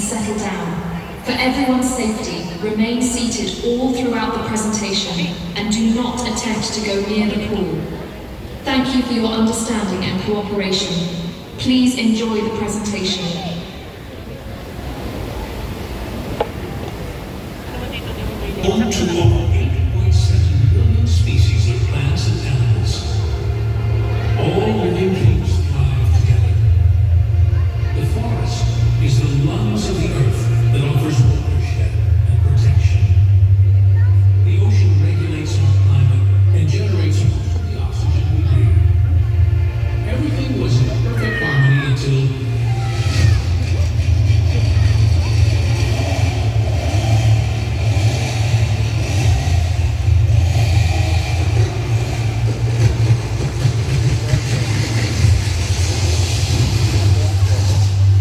settle down. For everyone's safety, remain seated all throughout the presentation and do not attempt to go near the pool. Thank you for your understanding and cooperation. Please enjoy the presentation. Home to over 8.7 billion species of plants and animals. All living things thrive together. The forest is the lungs of the earth that offers watershed and protection. The ocean regulates our climate and generates most of the oxygen we breathe. Everything was in perfect harmony until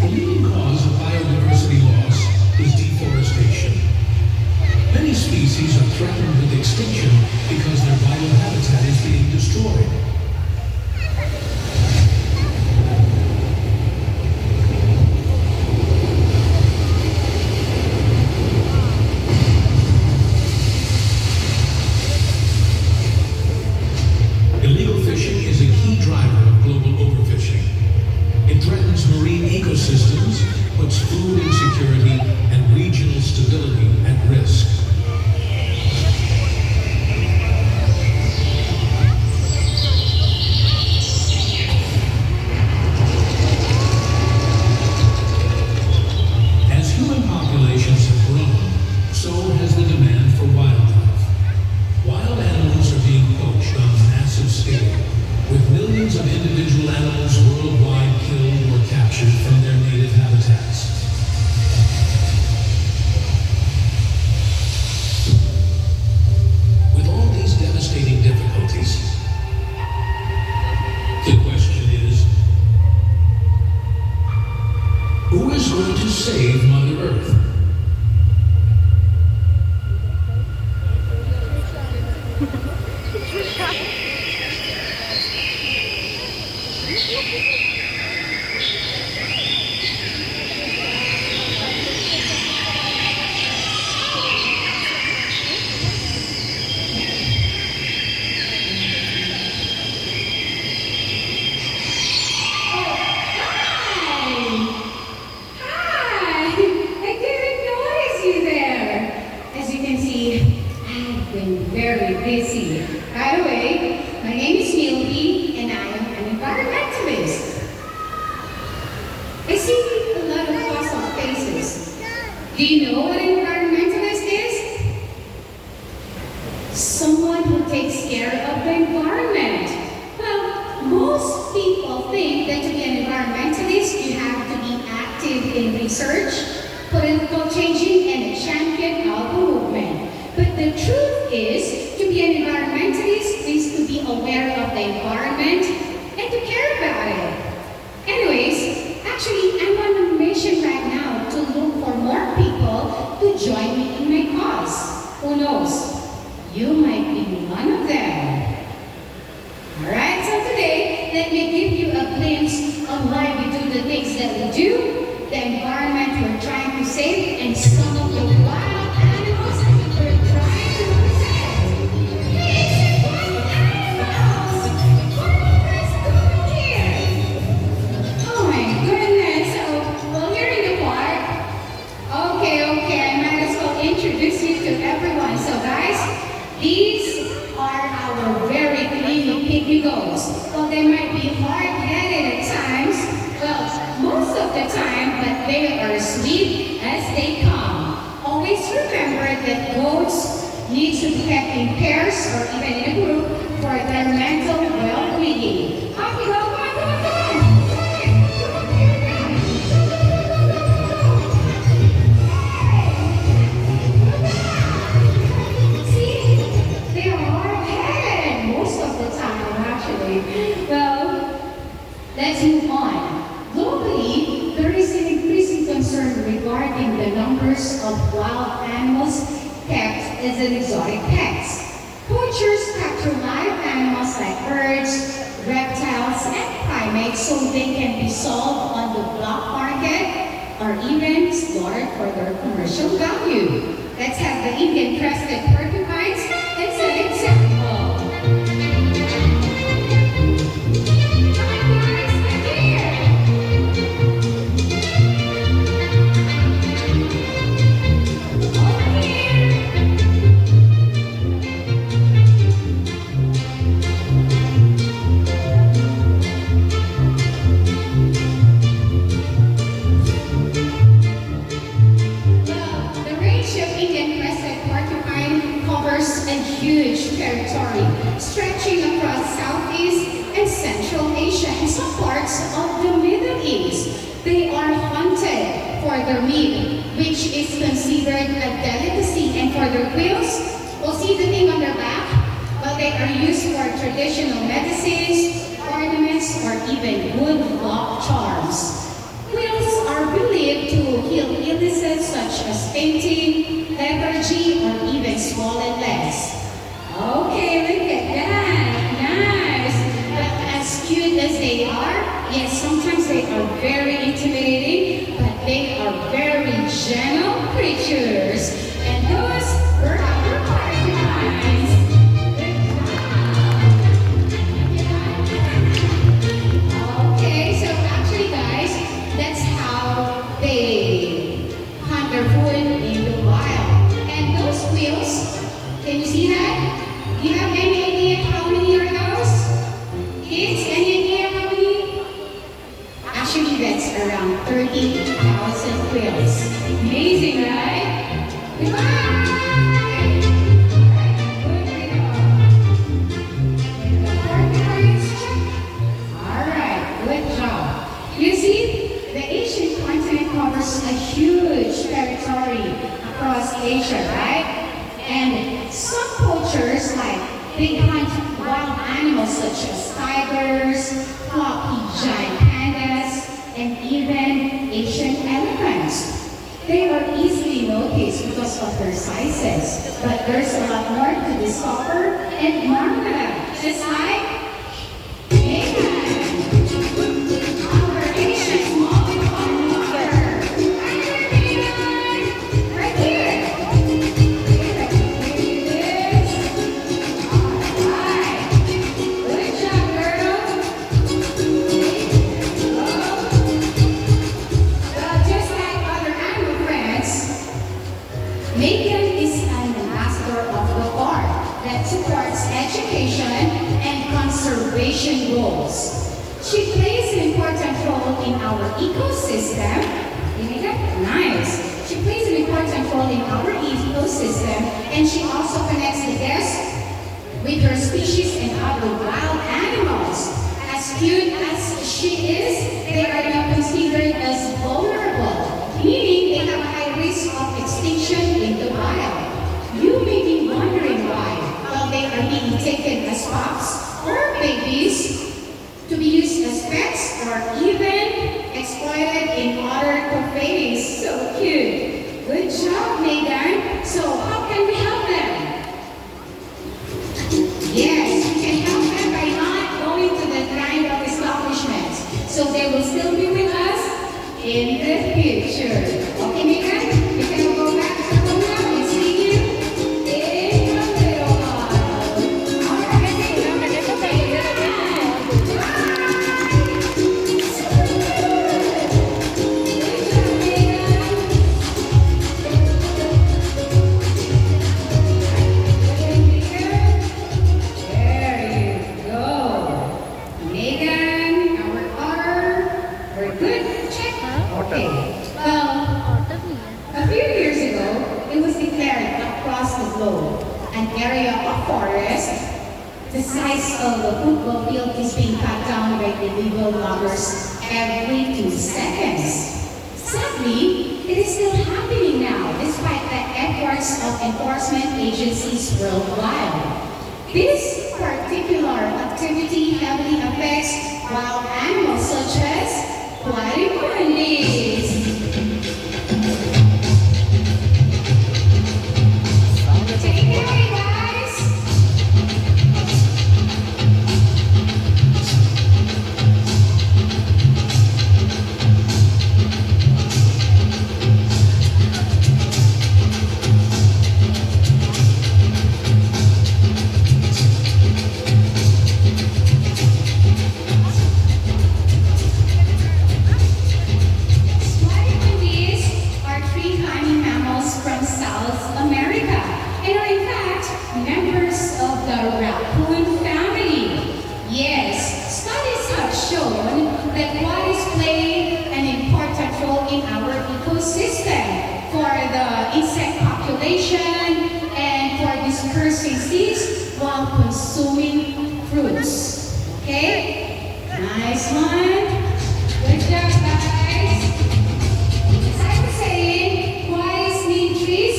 the leading cause of biodiversity loss is deforestation. Many species are threatened with extinction because their vital habitat is being destroyed. Illegal fishing is a key driver of global overfishing. It threatens marine ecosystems, puts food insecurity and regional stability at risk. As human populations have grown, so has the demand for wildlife. Wild animals are being poached on a massive scale, with millions of individual animals worldwide killed or captured from their native habitats. With all these devastating difficulties, the question is, who is going to save Mother Earth? Very busy. By the way, my name is Milby and I am an environmentalist. I see a lot of puzzled faces. Do you know what an environmentalist is? Someone who takes care of the environment. Well, most people think that to be an environmentalist, you have to be active in research, political changing, and a champion of the movement. But the truth is, to be an environmentalist is to be aware of the environment and to care about it. Anyways, actually, I'm on a mission right now to look for more people to join me in my cause. Who knows? You might be one of them. Alright, so today, let me give you a glimpse of why we do the things that we do, the environment we're trying to save, and some of the wild animals we're trying to protect. It's wild animals! What are you guys doing here? Oh my goodness, well, you're in the park. Okay, I might as well introduce you to everyone. So guys, these are our very clean pygmy goats. Well, they might be hard-headed at times, well, most of the time, but they are sweet as they come. Always remember that goats need to be kept in pairs or even in a group for their mental well-being. Off you go, come on, come on, come on! See, they are hard-headed most of the time, actually. Well, let's move on. Globally, there is an increasing concern regarding the numbers of wild animals kept as an exotic pets. Poachers capture live animals like birds, reptiles, and primates so they can be sold on the black market or even slaughtered for their commercial value. Let's have the Indian crested porcupines. It's an example. Come on, guys, right here. Over here. The range of Indian crested porcupine covers a huge territory stretching across Southeast and Central Asia and some parts of the Middle East. They are hunted for their meat, which is considered a delicacy, and for their quills, we'll see the thing on their back. Well, they are used for traditional medicines, ornaments, or even good luck charms. Quills are believed to heal illnesses such as fainting, lethargy, or even swollen legs. Okay, look at that. Nice. But as cute as they are, yes, sometimes they are very intimidating, but they are very gentle creatures. And those were our porcupines. Okay, so actually, guys, that's how they hunt their food in the wild. And those quills, can you see that? Do you have any idea how many are those? Kids, any idea how many? Actually, that's around 30,000 quills. Amazing, right? Goodbye! Alright, good job. You see, the Asian continent covers a huge territory across Asia, right? And some cultures, like, they hunt wild animals such as tigers, floppy giant pandas, and even Asian elephants. They are easily noticed because of their sizes, but there's a lot more to discover and marvel. Just like Megan, our Asian small walker. Right here, Megan. Right here. Alright. Good job, girl. Well, just like other animal friends, Megan is an ambassador of the art that supports education and conservation goals. She plays an important role in our ecosystem. You make that? Nice. She plays an important role in our ecosystem, and she also connects the guests with her species and other wild animals. As cute as she is, they are not considered as vulnerable, meaning they have a high risk of extinction in the wild. You may be wondering why. Well, they are being taken as pups or babies to be used as pets or even exploited in order to face. So cute. Good job, Megan. So how can we help them? Yes, we can help them by not going to the kind of establishments. So they will still be with us in the future. Okay, Megan? You can go back to the room now and see you in a little while. All right, Megan. There you go. Megan, our otter. We're good. Check. Okay. Well, a few years ago, it was declared across the globe an area of forest the size of a football field is being cut down by illegal loggers every 2 seconds. Sadly, it is still happening now despite the efforts of enforcement agencies worldwide. This particular activity heavily affects wild animals such as platypus. Take it away, guys! ecosystem for the insect population and for dispersing seeds while consuming fruits. Okay? Nice one. Good job, guys. As I was saying, quarries need trees,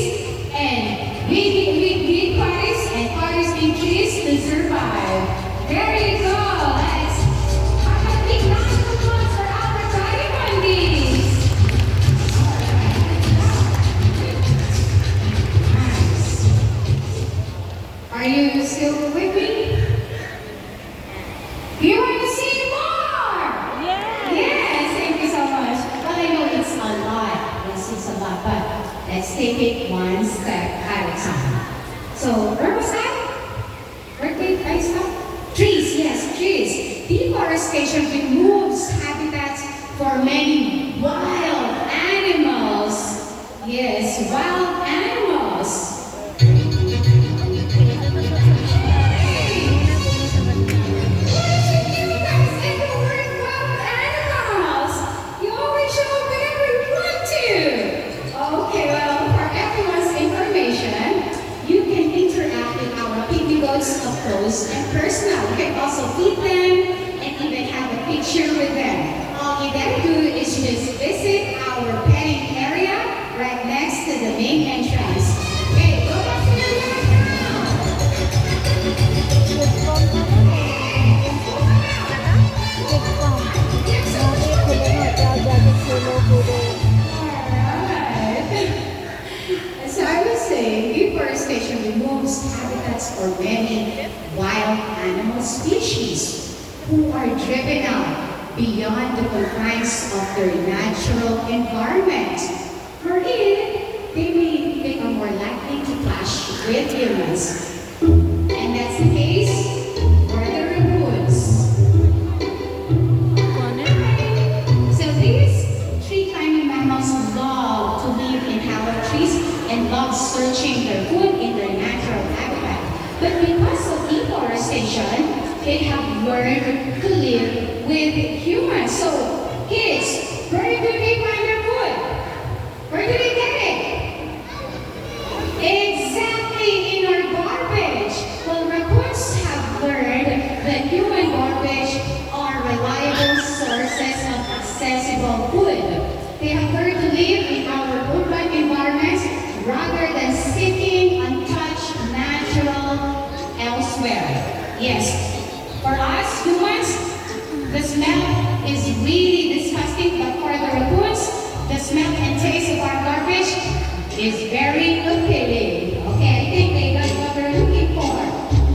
and we need quarries, and quarries need trees to survive. There you go. Let's have a big round of applause for our Johnny Bundies. Nice. Are you still with me? Do you want to see more? Yes, thank you so much. Well, I know it's a lot. Yes, it's a lot, but let's take it one step at a time. So, where was I? Where did I stop? Trees, yes, trees. Deforestation removes habitats for many wild animals. Yes, wild animals. Okay, well, for everyone's information, you can interact with our pygmy goats up close and personal. You can also feed them and even have a picture with them. All you gotta do is just visit our petting area right next to the main entrance. Okay, go back to your yard now. As I was saying, deforestation removes habitats for many wild animal species who are driven out beyond the confines of their natural environment, wherein they may become more likely to clash with humans. And that's the case for the raccoons. So these tree climbing mammals love to live in hollow trees and love searching their food in their natural habitat. But because of deforestation, they have learned to live with humans. So, kids, where do they find their food? Where do they get it? Exactly, in our garbage. Well, raccoons have learned that human garbage are reliable sources of accessible food. They have learned to live in our urban environments rather than seeking untouched natural elsewhere. Yes, for us humans, the smell is really disgusting, but for the raccoons, the smell and taste of our garbage is very appealing. Okay, I think they got what they're looking for.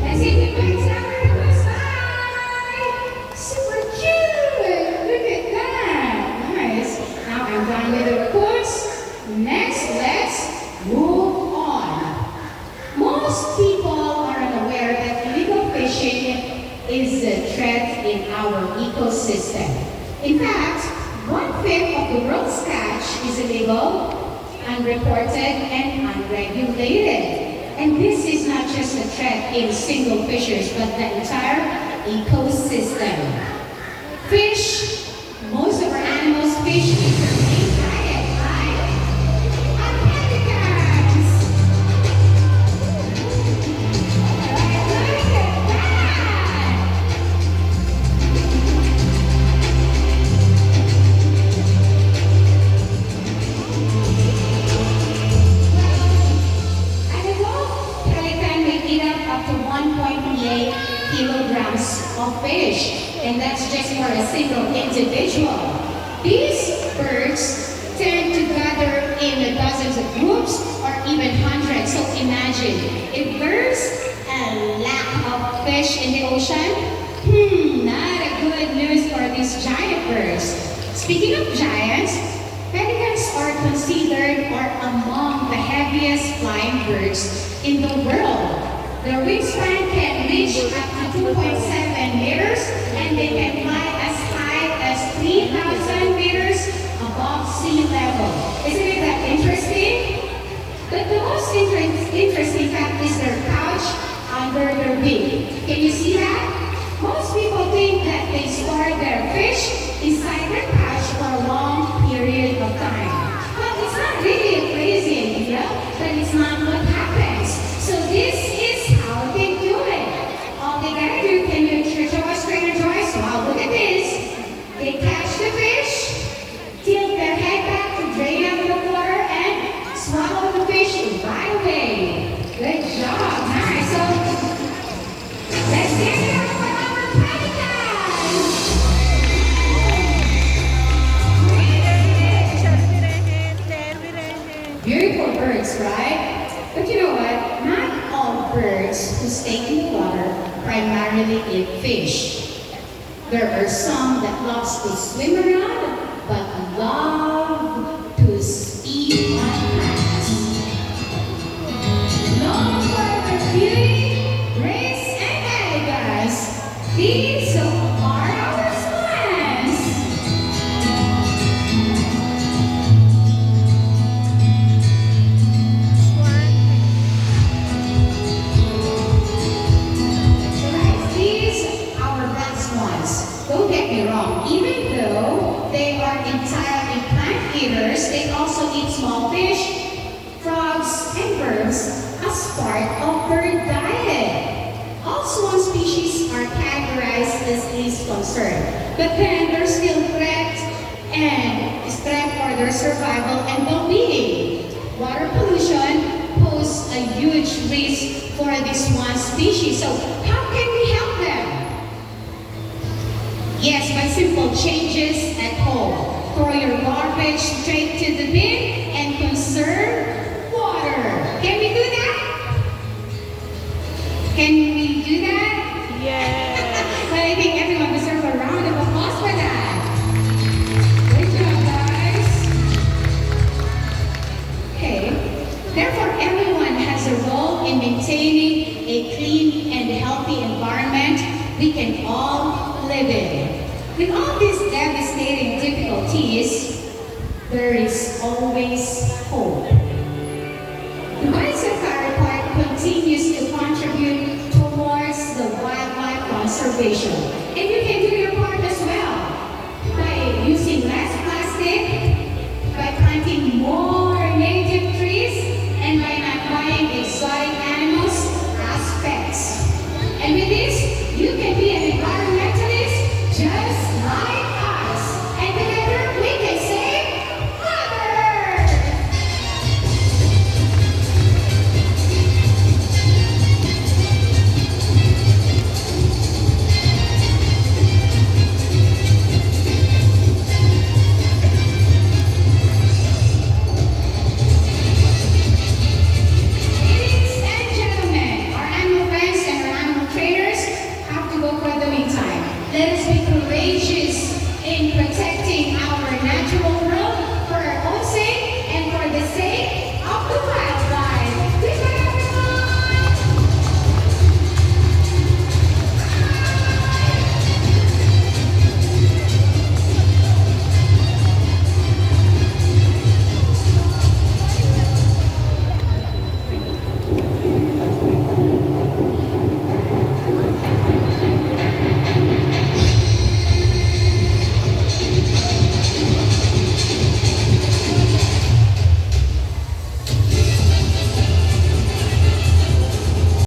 Let's say goodbye to our raccoons. Bye! Super cute! Look at that! Nice. Now I'm done with the raccoons. Next, let's move on. Most people are unaware that illegal fishing is a threat in our ecosystem. In fact, 1/5 of the world's catch is illegal, unreported, and unregulated. And this is not just a threat in single fishers, but the entire ecosystem. Fish, most of our animals fish is their main diet, right? Pelicans! Alright, look at that! An adult pelican may eat up to 1.8 kilograms of fish, and that's just for a single individual. These birds tend to gather in dozens of groups or even hundreds. So imagine, if there's a lack of fish in the ocean, not a good news for these giant birds. Speaking of giants, pelicans are considered or among the heaviest flying birds in the world. Their wingspan can reach up to 2.7 meters, and they can fly as high as 3,000 meters above sea level. Isn't it that interesting? But the most interesting fact is their pouch under their beak. Can you see that? Most people think that they store their fish inside their pouch for a long period of time. But it's not but it's not what happens. So this is how they do it. All they gotta do, can you rejoice, rejoice? Wow, look at this. They catch the fish, tilt their head back to drain out the water, and swallow the fish right away. Good job, nice. So let's get it up for our podcast. Beautiful birds, right? But you know what? Not all birds who stay in the water primarily eat fish. There are some that loves to swim around, but love to speed on plants. Known for their beauty, grace, and elegance, these are our swans. Right, these are our best ones. Don't get me wrong, even though they are entirely plant eaters, they also eat small fish, frogs, and birds as part of their diet. All swan species are categorized as least concern, but then there's still threat for their survival and well-being. Water pollution poses a huge risk for this swan species. So how can we help them? Yes, by simple changes at home. Throw your garbage straight to the bin and conserve water. Can we do that? Can we do that? Yes. Well, I think everyone deserves a round of applause for that. Good job, guys. Okay. Therefore, everyone has a role in maintaining a clean and healthy environment we can all live in. With all these devastating difficulties, there is always hope.